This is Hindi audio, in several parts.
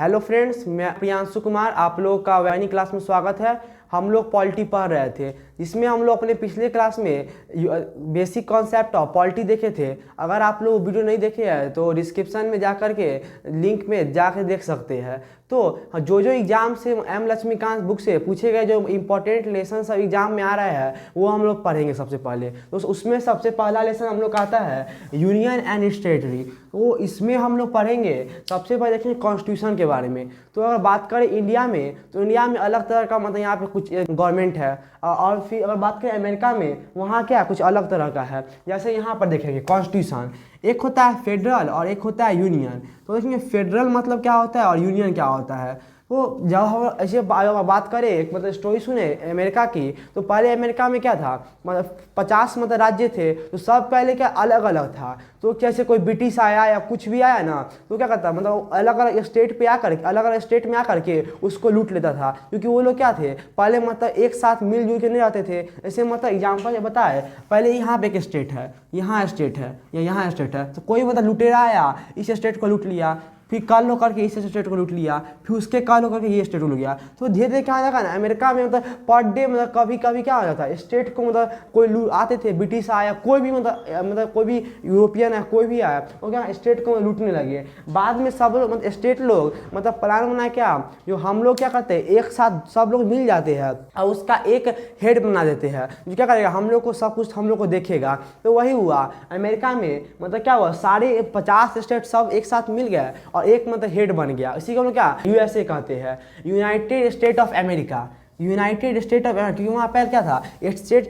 हेलो फ्रेंड्स, मैं प्रियांशु कुमार, आप लोगों का वैनी क्लास में स्वागत है। हम लोग पॉलिटी पढ़ रहे थे, जिसमें हम लोग अपने पिछले क्लास में बेसिक कॉन्सेप्ट ऑफ पॉलिटी देखे थे। अगर आप लोग वीडियो नहीं देखे हैं तो डिस्क्रिप्शन में जा कर के लिंक में जाकर देख सकते हैं। तो जो एग्जाम से एम लक्ष्मीकांत बुक से पूछे गए जो इंपॉर्टेंट लेसन सब एग्जाम में आ रहे हैं वो हम लोग पढ़ेंगे सबसे पहले। तो उसमें सबसे पहला लेसन हम लोग आता है यूनियन एंड स्टेटरी। वो इसमें हम लोग पढ़ेंगे सबसे पहले देखेंगे कॉन्स्टिट्यूशन के बारे में। तो अगर बात करें इंडिया में, तो इंडिया में अलग तरह का मतलब यहाँ पे कुछ गवर्नमेंट है, और फिर अगर बात करें अमेरिका में, वहाँ क्या कुछ अलग तरह का है। जैसे यहाँ पर देखेंगे कॉन्स्टिट्यूशन, एक होता है फेडरल और एक होता है यूनियन। तो देखेंगे फेडरल मतलब क्या होता है और यूनियन क्या होता है। तो जब हम ऐसे बात करें एक मतलब स्टोरी सुने अमेरिका की, तो पहले अमेरिका में क्या था, मतलब 50 मतलब राज्य थे, तो सब पहले क्या अलग अलग था। तो कैसे कोई ब्रिटिश आया या कुछ भी आया ना, तो क्या करता मतलब अलग अलग स्टेट पे आकर अलग अलग स्टेट में आकर के उसको लूट लेता था। क्योंकि वो लोग क्या थे, पहले मतलब एक साथ मिलजुल के नहीं रहते थे। ऐसे मतलब एग्जाम्पल बताए, पहले यहाँ पे एक स्टेट है, यहाँ स्टेट है या यहाँ स्टेट है, तो कोई मतलब लुटेरा आया, इस स्टेट को लूट लिया, फिर कल होकर के इस स्टेट को लूट लिया, फिर उसके कल होकर के ये स्टेट को लूट लिया। तो धीरे धीरे क्या हो जाएगा ना, अमेरिका में मतलब पर डे मतलब कभी कभी क्या हो जाता है, स्टेट को मतलब कोई आते थे, ब्रिटिश आया, कोई भी मतलब कोई भी यूरोपियन है, कोई भी आया, वो क्या स्टेट को लूटने लगे। बाद में सब लोग मतलब स्टेट लोग मतलब प्लान बनाए क्या, जो हम लोग क्या करते हैं, एक साथ सब लोग मिल जाते हैं और उसका एक हेड बना देते हैं, जो क्या करेगा, हम लोग को सब कुछ हम लोग को देखेगा। तो वही हुआ अमेरिका में, मतलब क्या हुआ, सारे 50 स्टेट सब एक साथ मिल गए और एक मतलब हेड बन गया। इसी को हम लोग क्या यूएसए कहते हैं, United state of America. United state of America, क्योंकि वहाँ पर क्या था,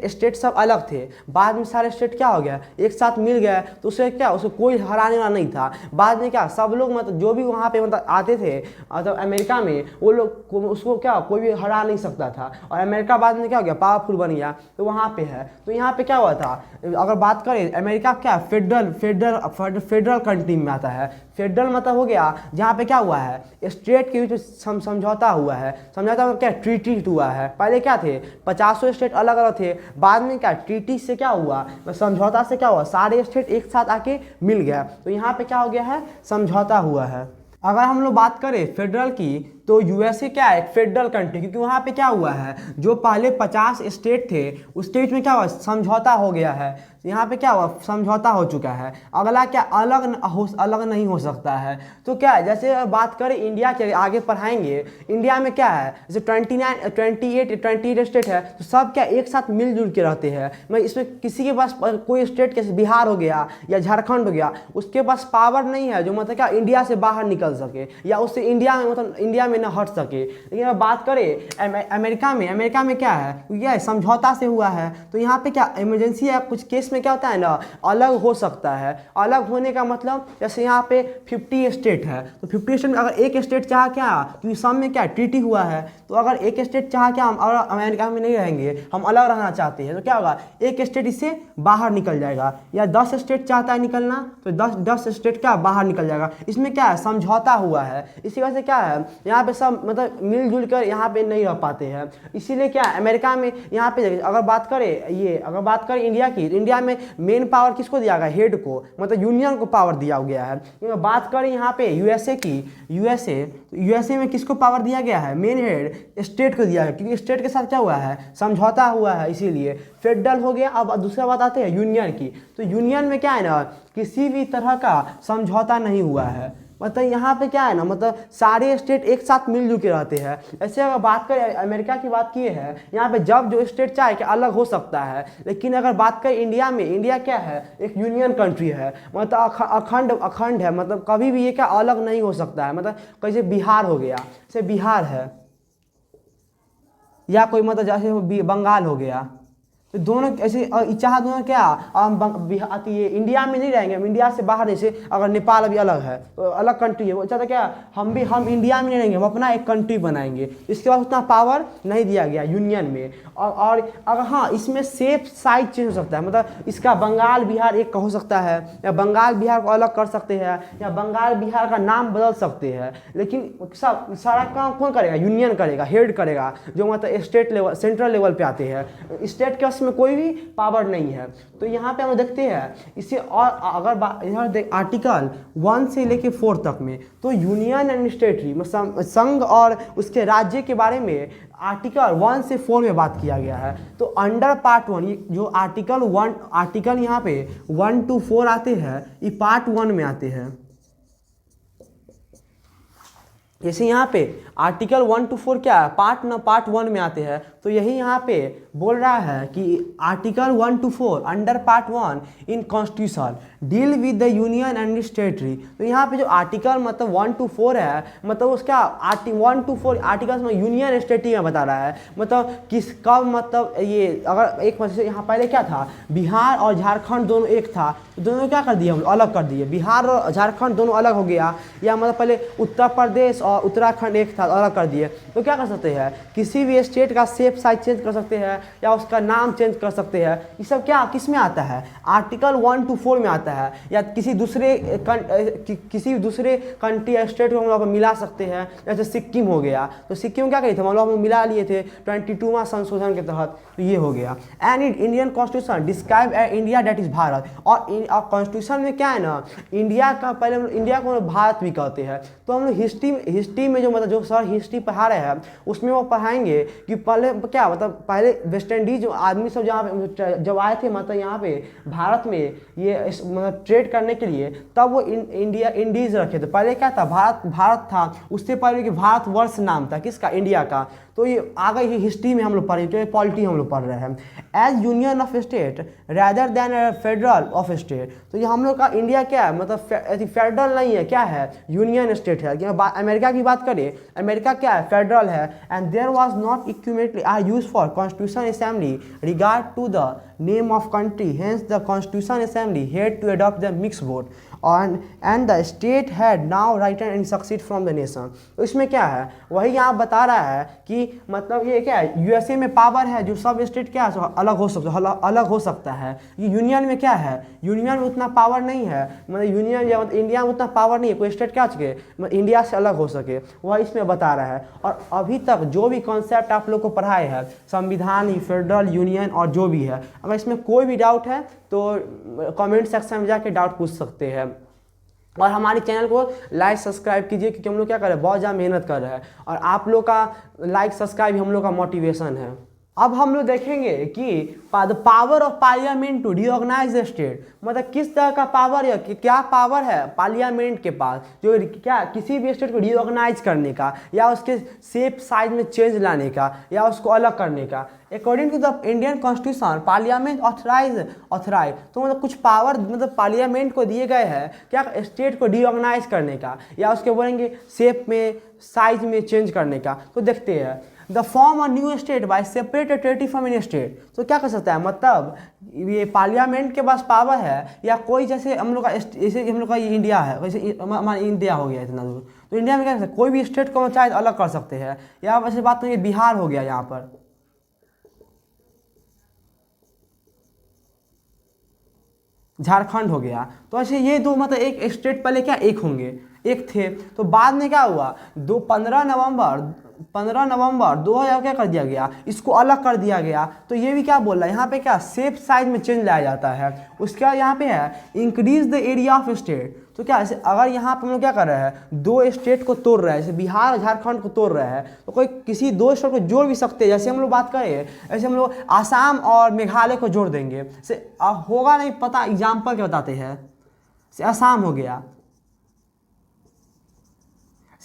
स्टेट सब अलग थे, बाद में सारे स्टेट क्या हो गया, एक साथ मिल गए। तो उससे क्या, उसको कोई हराने वाला नहीं था। बाद में क्या, सब लोग मतलब जो भी वहाँ पे मतलब आते थे मतलब अमेरिका में, वो लोग उसको क्या कोई भी हरा नहीं सकता था। और अमेरिका बाद में क्या हो गया, पावरफुल बन गया। तो वहाँ पे है, तो यहाँ पे क्या हुआ था, अगर बात करें अमेरिका क्या फेडरल कंट्री में आता है। फेडरल मतलब हो गया जहाँ पे क्या हुआ है, स्टेट के बीच में समझौता हुआ है। समझौता में क्या, ट्रीटी हुआ है। पहले क्या थे, 50 स्टेट अलग अलग थे, बाद में क्या ट्रीटी से क्या हुआ, समझौता से क्या हुआ, सारे स्टेट एक साथ आके मिल गया। तो यहाँ पे क्या हो गया है, समझौता हुआ है। अगर हम लोग बात करें फेडरल की, तो यूएसए क्या है, एक फेडरल कंट्री, क्योंकि वहाँ पे क्या हुआ है, जो पहले 50 स्टेट थे उस स्टेट में क्या हुआ, समझौता हो गया है। यहाँ पे क्या हुआ, समझौता हो चुका है। अगला क्या, अलग नहीं हो सकता है। तो क्या है, जैसे बात करें इंडिया के, आगे पढ़ाएंगे, इंडिया में क्या है, जैसे 28 स्टेट है, तो सब क्या एक साथ मिलजुल के रहते हैं। मैं इसमें किसी के पास कोई स्टेट जैसे बिहार हो गया या झारखंड हो गया, उसके पास पावर नहीं है जो मतलब क्या इंडिया से बाहर निकल सके या उससे इंडिया में मतलब इंडिया में ना हट सके। लेकिन अगर बात करें अमेरिका में क्या है, ये समझौता से हुआ है। तो यहाँ पे क्या इमरजेंसी है, कुछ केस में क्या होता है ना, अलग हो सकता है। अलग होने का मतलब जैसे यहाँ पे 50 स्टेट है, तो 50 स्टेट में अगर एक स्टेट चाह क्या, क्योंकि सब में क्या ट्रीटी हुआ है, तो अगर एक स्टेट चाह क्या, हम और अमेरिका में नहीं रहेंगे, हम अलग रहना चाहते हैं, तो क्या होगा, एक स्टेट इससे बाहर निकल जाएगा। या 10 स्टेट चाहता है निकलना, तो 10 स्टेट क्या बाहर निकल जाएगा। इसमें क्या है, समझौता हुआ है। इसी वजह से क्या है, यहाँ पे सब मतलब मिलजुल कर यहाँ पे नहीं रह पाते हैं। इसीलिए क्या है, अमेरिका में यहाँ पे अगर बात करें इंडिया की, तो इंडिया में मेन पावर किसको दिया गया, हेड को, मतलब यूनियन को पावर दिया गया है। बात करें यहाँ पे यूएसए की, यूएसए में किसको पावर दिया गया है, मेन हेड स्टेट को दिया है, क्योंकि स्टेट के साथ क्या हुआ है, समझौता हुआ है, इसीलिए फेडरल हो गया। अब दूसरा बात आते हैं यूनियन की। तो यूनियन में क्या है ना, किसी भी तरह का समझौता नहीं हुआ है। मतलब यहाँ पे क्या है ना, मतलब सारे स्टेट एक साथ मिलजुल के रहते हैं। ऐसे अगर बात करें अमेरिका की, बात किए हैं यहाँ पे, जब जो स्टेट चाहे कि अलग हो सकता है। लेकिन अगर बात करें इंडिया में, इंडिया क्या है, एक यूनियन कंट्री है, मतलब अखंड है, मतलब कभी भी ये क्या अलग नहीं हो सकता है। मतलब कैसे बिहार हो गया, जैसे बिहार है, या कोई मतलब जैसे बंगाल हो गया, तो दोनों ऐसे चाह दोनों क्या आती है, इंडिया में नहीं रहेंगे, हम इंडिया से बाहर, जैसे अगर नेपाल अभी अलग है तो अलग कंट्री है, वो चाहता क्या, हम इंडिया में नहीं रहेंगे, हम अपना एक कंट्री बनाएंगे। इसके बाद उतना पावर नहीं दिया गया यूनियन में। और अगर हाँ, इसमें सेफ साइड चेंज हो सकता है, मतलब इसका बंगाल बिहार एक हो सकता है, या बंगाल बिहार को अलग कर सकते हैं, या बंगाल बिहार का नाम बदल सकते हैं। लेकिन सब सारा काम कौन करेगा, यूनियन करेगा, हेड करेगा, जो मतलब स्टेट लेवल सेंट्रल लेवल पे आते हैं। स्टेट के इसमें कोई भी पावर नहीं है। तो यहाँ पे हम देखते हैं इसे, और अगर इधर आर्टिकल 1 से लेके 4 तक में तो यूनियन एंड टेरिटरी मतलब संघ और उसके राज्य के बारे में आर्टिकल 1 से 4 में बात किया गया है। तो अंडर पार्ट 1 जो आर्टिकल यहाँ पे 1 to 4 आते हैं, ये पार्ट 1 में आते हैं। जैसे यहाँ पे आर्टिकल 1 to 4 क्या है, पार्ट 1 में आते हैं। तो यही यहाँ पे बोल रहा है कि article 1 to 4 under part 1 in constitution deal with the union and it's territory. तो यहाँ पे जो आर्टिकल मतलब 1 to 4 है, मतलब उसका 1 to 4 आर्टिकल्स में यूनियन टेरिटरी में बता रहा है, मतलब किस कब, मतलब ये अगर एक वजह से यहाँ पहले क्या था, बिहार और झारखंड दोनों एक था, तो दोनों क्या कर दिए, हम अलग कर दिए, बिहार और झारखंड दोनों अलग हो गया, या मतलब पहले उत्तर प्रदेश और उत्तराखंड एक था, अलग कर दिए। तो क्या कर सकते हैं, किसी भी स्टेट का शेप साइज चेंज कर सकते हैं या उसका नाम चेंज कर सकते हैं। ये सब क्या किस में आता है, आर्टिकल 1 to 4 में आता है। या किसी दूसरे कंट्री या स्टेट को हम लोग मिला सकते हैं, जैसे सिक्किम हो गया, तो सिक्किम क्या कही थे, हम लोग मिला लिए थे 22वां संशोधन के तहत, तो ये हो गया। And Indian constitution describe India that is Bharat. और कॉन्स्टिट्यूशन में क्या है ना, इंडिया का पहले हम इंडिया को भारत भी कहते हैं। तो हम लोग हिस्ट्री में जो मतलब जो सर हिस्ट्री पढ़ा रहे हैं उसमें वो पढ़ाएंगे कि पहले क्या मतलब पहले वेस्ट इंडीज आदमी सब जहाँ पे जब आए थे, मतलब यहाँ पे भारत में ये मतलब ट्रेड करने के लिए, तब वो इंडीज रखे थे। पहले क्या था, भारत था, उससे पहले कि भारतवर्ष नाम था किसका, इंडिया का। तो ये आगे ही हिस्ट्री में हम लोग पढ़े, तो पॉलिटी हम लोग पढ़ रहे हैं। As union of state rather than federal of state. तो ये हम लोग का इंडिया क्या है, मतलब फेडरल नहीं है, क्या है, यूनियन स्टेट है। अमेरिका की बात करें, अमेरिका क्या है, फेडरल है। And there was not equivalently are use for constitution assembly regard to the name of country, hence the constitution assembly had to adopt the mix vote and the state had now righten and succeed from the nation। तो इसमें क्या है, वही यहाँ बता रहा है कि मतलब ये क्या है, यूएसए में पावर है जो सब स्टेट क्या है अलग हो सकता है। ये यूनियन में क्या है, यूनियन में उतना पावर नहीं है, मतलब यूनियन या मतलब इंडिया में उतना पावर नहीं है, कोई स्टेट क्या सके मतलब इंडिया से अलग हो सके, वह इसमें बता रहा है। और अभी तक जो भी कॉन्सेप्ट आप लोग को पढ़ाए हैं, संविधान, फेडरल, यूनियन और जो भी है, अगर इसमें कोई भी डाउट है तो कमेंट सेक्शन में जाके डाउट पूछ सकते हैं। और हमारे चैनल को लाइक सब्सक्राइब कीजिए, क्योंकि हम लोग क्या कर रहे हैं, बहुत ज़्यादा मेहनत कर रहे हैं, और आप लोग का लाइक सब्सक्राइब हम लोग का मोटिवेशन है। अब हम लोग देखेंगे कि the power of parliament to reorganise the state, मतलब किस तरह का पावर है, कि क्या पावर है पार्लियामेंट के पास जो क्या किसी भी स्टेट को रिऑर्गेनाइज करने का, या उसके शेप साइज में चेंज लाने का, या उसको अलग करने का। According to the Indian constitution parliament authorize. तो मतलब कुछ पावर मतलब पार्लियामेंट को दिए गए हैं क्या, स्टेट को रिऑर्गेनाइज करने का, या उसके बोलेंगे शेप में साइज में चेंज करने का। तो देखते हैं, the form a new state by separate territory from in state. तो क्या कर सकता है, मतलब ये पार्लियामेंट के पास पावर है, या कोई जैसे हम लोग का जैसे हम लोग का ये इंडिया है, वैसे हमारा इंडिया हो गया इतना दूर, तो इंडिया में क्या कर सकते, कोई भी स्टेट को चाहे अलग कर सकते हैं। या वैसे बात करेंगे बिहार हो गया, यहाँ पर झारखंड हो गया, तो ऐसे ये दो मतलब एक स्टेट पहले क्या एक होंगे, एक थे। तो बाद में क्या हुआ, 15 नवंबर 2000 क्या कर दिया गया, इसको अलग कर दिया गया। तो ये भी क्या बोल रहा है, यहाँ पे क्या शेप साइज में चेंज लाया जाता है। उसके बाद यहाँ पे है increase the area of state. तो क्या ऐसे अगर यहाँ पे हम लोग क्या कर रहे हैं, दो स्टेट को तोड़ रहे हैं, जैसे बिहार और झारखंड को तोड़ रहे हैं, तो कोई किसी दो स्टेट को जोड़ भी सकते हैं। जैसे हम लोग बात करें, ऐसे हम लोग आसाम और मेघालय को जोड़ देंगे, से होगा नहीं पता, एग्जाम्पल क्या बताते हैं, से आसाम हो गया,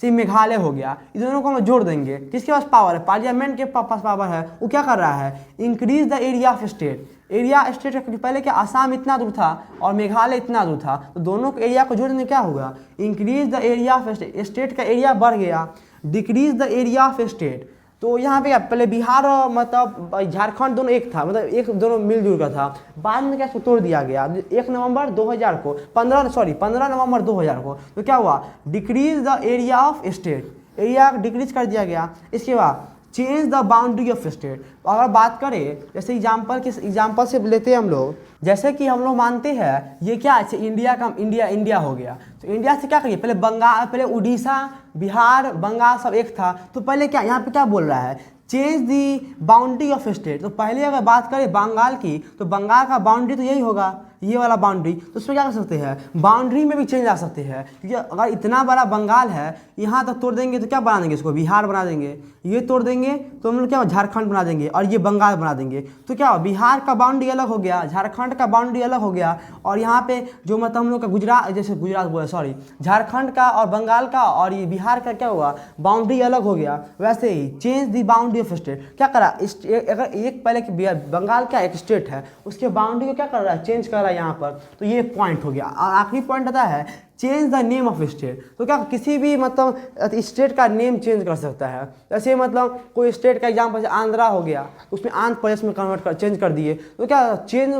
से मेघालय हो गया, इन दोनों को हम जोड़ देंगे। किसके पास पावर है, पार्लियामेंट के पास पावर है। वो क्या कर रहा है, increase the area of state. Area state पहले क्या आसाम इतना दूर था और मेघालय इतना दूर था, तो दोनों के एरिया को जोड़ने क्या होगा, increase the area of state, state का एरिया बढ़ गया। Decrease the area of state, तो यहाँ पे क्या पहले बिहार और मतलब झारखंड दोनों एक था, मतलब एक दोनों मिलजुल का था। बाद में क्या इसको तोड़ दिया गया 1 नवंबर 2000 को, 15 नवंबर 2000 को। तो क्या हुआ, decrease the area of state, area decrease कर दिया गया। इसके बाद change the boundary of state. अगर बात करें जैसे एग्जाम्पल से लेते हैं हम लोग, जैसे कि हम लोग मानते हैं ये क्या है, इंडिया हो गया, तो इंडिया से क्या करिए, पहले उड़ीसा, बिहार, बंगाल सब एक था, तो पहले क्या यहाँ पे क्या बोल रहा है, change the boundary of state. तो पहले अगर बात करें बंगाल की, तो बंगाल का बाउंड्री तो यही होगा, ये वाला बाउंड्री, तो उसमें क्या कर सकते हैं, बाउंड्री में भी चेंज आ सकते हैं, क्योंकि अगर इतना बड़ा बंगाल है, यहाँ तक तोड़ देंगे तो क्या बना देंगे, इसको बिहार बना देंगे, ये तोड़ देंगे तो हम लोग क्या झारखंड बना देंगे, और ये बंगाल बना देंगे, तो क्या बिहार का बाउंड्री अलग हो गया, झारखंड का बाउंड्री अलग हो गया, और यहाँ पे जो मतलब हम लोग का झारखंड का और बंगाल का और ये बिहार का क्या हुआ, बाउंड्री अलग हो गया। वैसे ही change the boundary of state, क्या करा, अगर एक पहले कि बंगाल का एक स्टेट है, उसके बाउंड्री को क्या कर रहा है, चेंज कर रहा है यहाँ पर, तो ये पॉइंट हो गया। और आखिरी पॉइंट आता है change the name of state, तो क्या किसी भी मतलब स्टेट का नेम चेंज कर सकता है। जैसे मतलब कोई स्टेट का एग्जाम्पल आंध्रा हो गया, उसमें आंध्र प्रदेश में चेंज कर दिए, तो क्या चेंज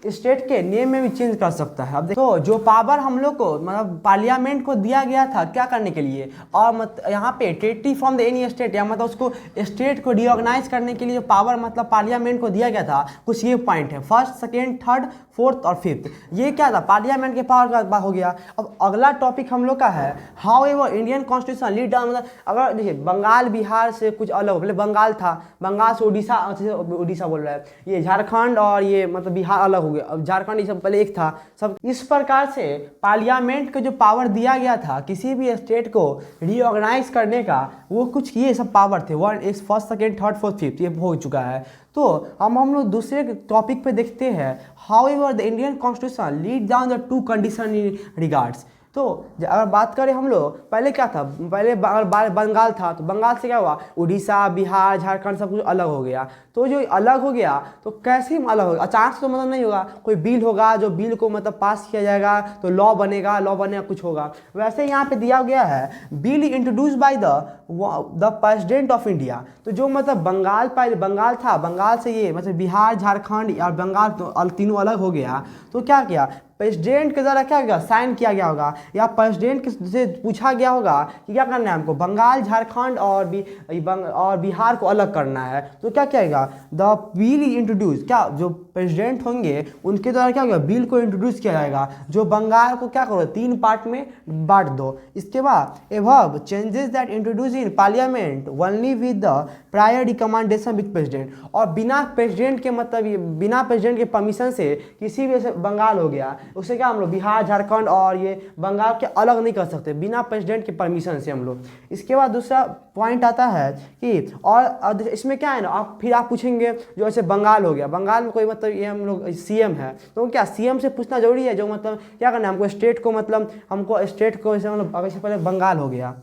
स्टेट के नेम में भी चेंज कर सकता है। अब देखो जो पावर हम लोग को मतलब पार्लियामेंट को दिया गया था क्या करने के लिए, और यहाँ पे territory from the any state, या मतलब उसको स्टेट को रिऑर्गेनाइज करने के लिए जो पावर मतलब पार्लियामेंट को दिया गया था, कुछ ये पॉइंट है, फर्स्ट, सेकेंड, थर्ड, फोर्थ और फिफ्थ, ये क्या था, पार्लियामेंट के पावर का हो गया। अब अगला टॉपिक हम लोग का है how ever Indian constitution lead down, मतलब अगर देखिए बंगाल बिहार से कुछ अलग, पहले बंगाल था, बंगाल से उड़ीसा बोल रहा है, ये झारखंड और ये मतलब बिहार अलग हो गया, अब झारखंड ये सब पहले एक था सब। इस प्रकार से पार्लियामेंट को जो पावर दिया गया था किसी भी स्टेट को रीऑर्गेनाइज करने का, वो कुछ ये सब पावर थे, first, second, third, fourth, fifth, ये हो चुका है। तो हम लोग दूसरे टॉपिक पे देखते हैं how ever the Indian constitution lead down the two condition in regards. तो अगर बात करें हम लोग, पहले क्या था, पहले बंगाल था, तो बंगाल से क्या हुआ, उड़ीसा, बिहार, झारखंड सब कुछ अलग हो गया। तो जो अलग हो गया तो कैसे अलग होगा, अचानक से तो मतलब नहीं होगा, कोई बिल होगा, जो बिल को मतलब पास किया जाएगा तो लॉ बनेगा कुछ होगा। वैसे यहाँ पे दिया गया है bill introduce by the president of India. तो जो मतलब पहले बंगाल था, बंगाल से ये मतलब बिहार, झारखंड और बंगाल तो तीनों अलग हो गया, तो क्या किया, प्रेसिडेंट के द्वारा क्या होगा, साइन किया गया होगा, या प्रेसिडेंट से पूछा गया होगा कि क्या करना है हमको, बंगाल, झारखंड और बिहार को अलग करना है। तो क्या कहेगा, द बिल इंट्रोड्यूस, क्या जो प्रेसिडेंट होंगे उनके द्वारा क्या होगा, बिल को इंट्रोड्यूस किया जाएगा, जो बंगाल को क्या करो 3 पार्ट में बांट दो। इसके बाद above changes that introduce in parliament only with the prior recommendation with president, और बिना प्रेसिडेंट के मतलब बिना प्रेसिडेंट के परमिशन से किसी भी बंगाल हो गया उससे क्या हम लोग बिहार, झारखंड और ये बंगाल के अलग नहीं कर सकते बिना प्रेसिडेंट के परमिशन से हम लोग। इसके बाद दूसरा पॉइंट आता है कि और इसमें क्या है ना, फिर आप पूछेंगे जो ऐसे बंगाल हो गया, बंगाल में कोई मतलब ये हम लोग सीएम है, तो क्या सीएम से पूछना जरूरी है, जो मतलब क्या करना है हमको स्टेट को, मतलब हमको स्टेट को जैसे मतलब अगर से पहले बंगाल हो गया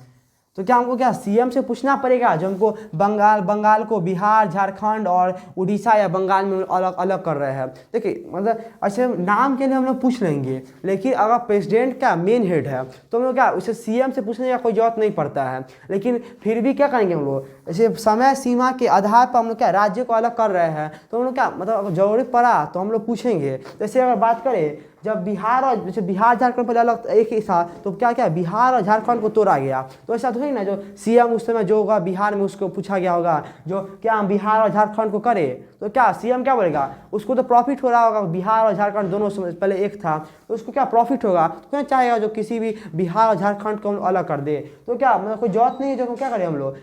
तो क्या हमको क्या सीएम से पूछना पड़ेगा, जो हमको बंगाल को बिहार, झारखंड और उड़ीसा या बंगाल में अलग अलग कर रहे हैं। देखिए मतलब ऐसे नाम के लिए हम लोग पूछ लेंगे, लेकिन अगर प्रेसिडेंट का मेन हेड है तो हम लोग क्या उसे सीएम से पूछने का कोई जरूरत नहीं पड़ता है। लेकिन फिर भी क्या करेंगे हम लोग, जैसे समय सीमा के आधार पर हम लोग क्या राज्य को अलग कर रहे हैं, तो हम लोग क्या मतलब अगर जरूरत पड़ा तो हम लोग पूछेंगे। जैसे अगर बात करें जब बिहार और जैसे बिहार झारखंड पहले अलग एक ही था, तो क्या बिहार और झारखंड को तोड़ा गया, तो ऐसा तो नहीं ना जो सीएम उस समय जो होगा बिहार में उसको पूछा गया होगा जो क्या हम बिहार और झारखंड को करे, तो क्या सीएम क्या बोलेगा, उसको तो प्रॉफिट हो रहा होगा, बिहार और झारखंड दोनों पहले एक था तो उसको क्या प्रॉफिट होगा, तो क्या चाहेगा जो किसी भी बिहार और झारखंड को अलग कर दे। तो क्या मतलब कोई जरूरत नहीं है जो हम क्या करें, हम लोग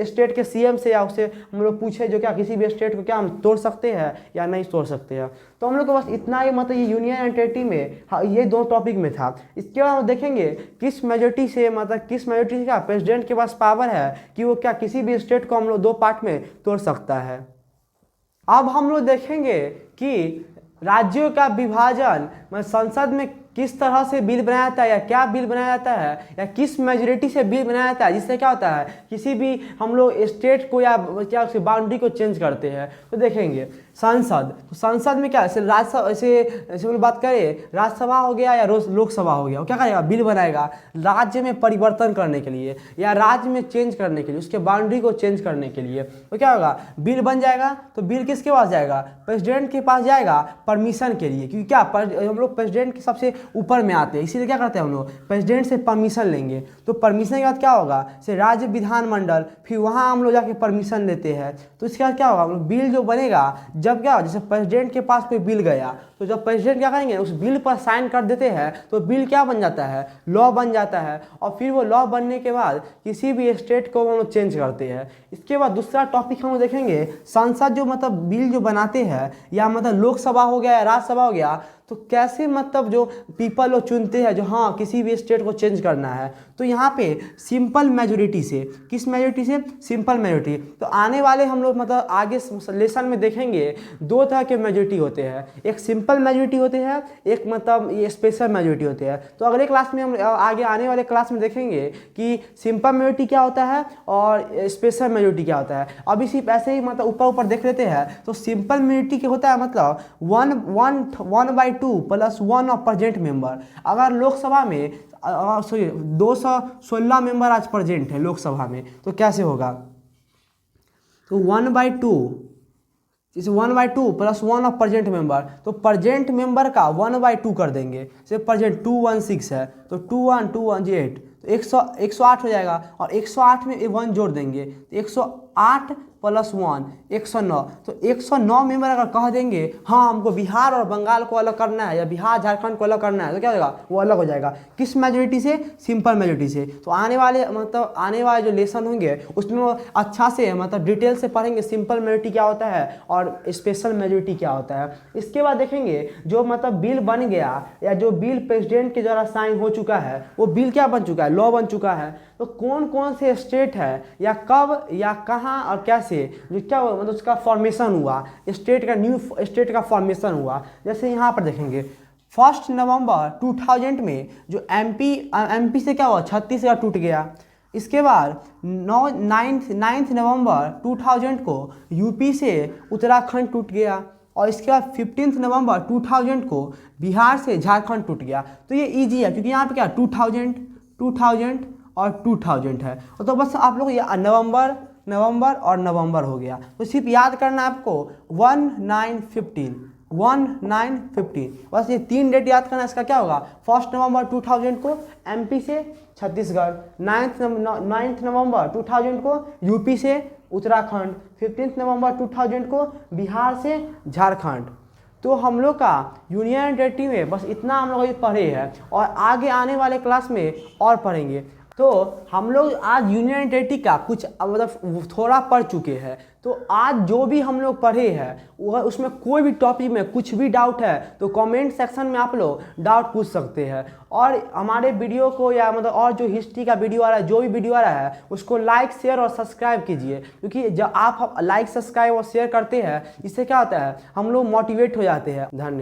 स्टेट के सीएम से या उससे हम लोग पूछे जो क्या किसी भी स्टेट को क्या हम तोड़ सकते हैं या नहीं तोड़ सकते हैं। तो हम लोग को बस इतना ही मतलब ये यूनियन एंड टेरिटरी में ये 2 टॉपिक में था। इसके बाद हम देखेंगे किस मेजोरिटी से क्या प्रेसिडेंट के पास पावर है कि वो क्या किसी भी स्टेट को हम लोग 2 पार्ट में तोड़ सकता है। अब हम लोग देखेंगे कि राज्यों का विभाजन संसद में किस तरह से बिल बनाया जाता है, या क्या बिल बनाया जाता है, या किस मेजोरिटी से बिल बनाया जाता है, जिससे क्या होता है किसी भी हम लोग स्टेट को या क्या उसकी बाउंड्री को चेंज करते हैं। तो देखेंगे संसद, तो संसद में क्या ऐसे राज्यसभा ऐसे बात करें राज्यसभा हो गया या लोकसभा हो गया, क्या करेगा बिल बनाएगा राज्य में परिवर्तन करने के लिए या राज्य में चेंज करने के लिए, उसके बाउंड्री को चेंज करने के लिए। तो क्या होगा बिल बन जाएगा, तो बिल किसके पास जाएगा, प्रेसिडेंट के पास जाएगा परमिशन के लिए, क्योंकि क्या हम लोग प्रेसिडेंट की सबसे ऊपर में आते हैं, इसीलिए क्या करते हैं हम लोग प्रेसिडेंट से परमिशन लेंगे। तो परमिशन के बाद क्या होगा, से राज्य विधानमंडल, फिर वहाँ हम लोग जाके परमिशन लेते हैं। तो इसके बाद क्या होगा, हम लोग बिल जो बनेगा, जब क्या होगा, जैसे प्रेसिडेंट के पास कोई बिल गया तो जब प्रेसिडेंट क्या करेंगे, उस बिल पर साइन कर देते हैं तो बिल क्या बन जाता है, लॉ बन जाता है। और फिर वो लॉ बनने के बाद किसी भी स्टेट को हम लोग चेंज करते हैं। इसके बाद दूसरा टॉपिक हम लोग देखेंगे, संसद जो मतलब बिल जो बनाते हैं, या मतलब लोकसभा हो गया या राज्यसभा हो गया, तो कैसे मतलब जो पीपल लोग चुनते हैं जो हाँ किसी भी स्टेट को चेंज करना है। तो यहाँ पे सिंपल मेजोरिटी से, किस मेजोरिटी से, सिंपल मेजोरिटी। तो आने वाले हम लोग मतलब आगे लेसन में देखेंगे दो तरह के मेजोरिटी होते हैं, एक सिंपल मेजोरिटी होते हैं, एक मतलब ये स्पेशल मेजोरिटी होते हैं। तो अगले क्लास में हम आगे आने वाले क्लास में देखेंगे कि सिंपल मेजोरिटी क्या होता है और स्पेशल मेजोरिटी क्या होता है। अभी सिर्फ ऐसे ही मतलब ऊपर ऊपर देख लेते हैं। तो सिंपल मेजोरिटी क्या होता है, मतलब 1/2 + 1 ऑफ प्रेजेंट मेंबर। अगर लोकसभा में 216 मेंबर आज प्रेजेंट है लोकसभा में, तो कैसे होगा, तो 1/2 इस 1/2 + 1 ऑफ प्रेजेंट मेंबर। तो प्रेजेंट मेंबर का 1/2 कर देंगे। जैसे प्रेजेंट 216 है तो 2 1 2 1 8, तो 108 हो जाएगा। और 108 में 1 जोड़ देंगे तो 108 + 1 109। तो 109 मेंबर अगर कह देंगे हाँ हमको बिहार और बंगाल को अलग करना है या बिहार झारखंड को अलग करना है, तो क्या होगा, वो अलग हो जाएगा। किस मेजोरिटी से, सिंपल मेजोरिटी से। तो आने वाले जो लेसन होंगे उसमें वो अच्छा से मतलब डिटेल से पढ़ेंगे सिंपल मेजोरिटी क्या होता है और स्पेशल मेजोरिटी क्या होता है। इसके बाद देखेंगे जो मतलब बिल बन गया या जो बिल प्रेसिडेंट के द्वारा साइन हो चुका है, वो बिल क्या बन चुका है, लॉ बन चुका है। तो कौन कौन से स्टेट है या कब या कहाँ और कैसे जो क्या मतलब उसका फॉर्मेशन हुआ, स्टेट का न्यू स्टेट का फॉर्मेशन हुआ। जैसे यहाँ पर देखेंगे 1 नवंबर 2000 में जो एमपी से क्या हुआ, छत्तीसगढ़ टूट गया। इसके बाद 9 नवंबर 2000 को यूपी से उत्तराखंड टूट गया। और इसके बाद 15 नवंबर 2000 को बिहार से झारखंड टूट गया। तो ये इजी है क्योंकि यहाँ पे क्या 2000 और 2000 है। तो बस आप लोग ये नवंबर और नवंबर हो गया। तो सिर्फ याद करना है आपको 1915 बस ये 3 डेट याद करना। इसका क्या होगा, 1 नवंबर 2000 को एमपी से छत्तीसगढ़, 9 नवंबर 2000 को यूपी से उत्तराखंड, 15 नवंबर 2000 को बिहार से झारखंड। तो हम लोग का यूनियन टेरिटरी में बस इतना हम लोग पढ़े हैं और आगे आने वाले क्लास में और पढ़ेंगे। तो हम लोग आज यूनियन टेरिटरी का कुछ मतलब थोड़ा पढ़ चुके हैं। तो आज जो भी हम लोग पढ़े हैं वह उसमें कोई भी टॉपिक में कुछ भी डाउट है तो कमेंट सेक्शन में आप लोग डाउट पूछ सकते हैं। और हमारे वीडियो को या मतलब और जो हिस्ट्री का वीडियो आ रहा है, जो भी वीडियो आ रहा है उसको लाइक शेयर और सब्सक्राइब कीजिए, क्योंकि जब आप लाइक सब्सक्राइब और शेयर करते हैं इससे क्या होता है, हम लोग मोटिवेट हो जाते हैं। धन्यवाद।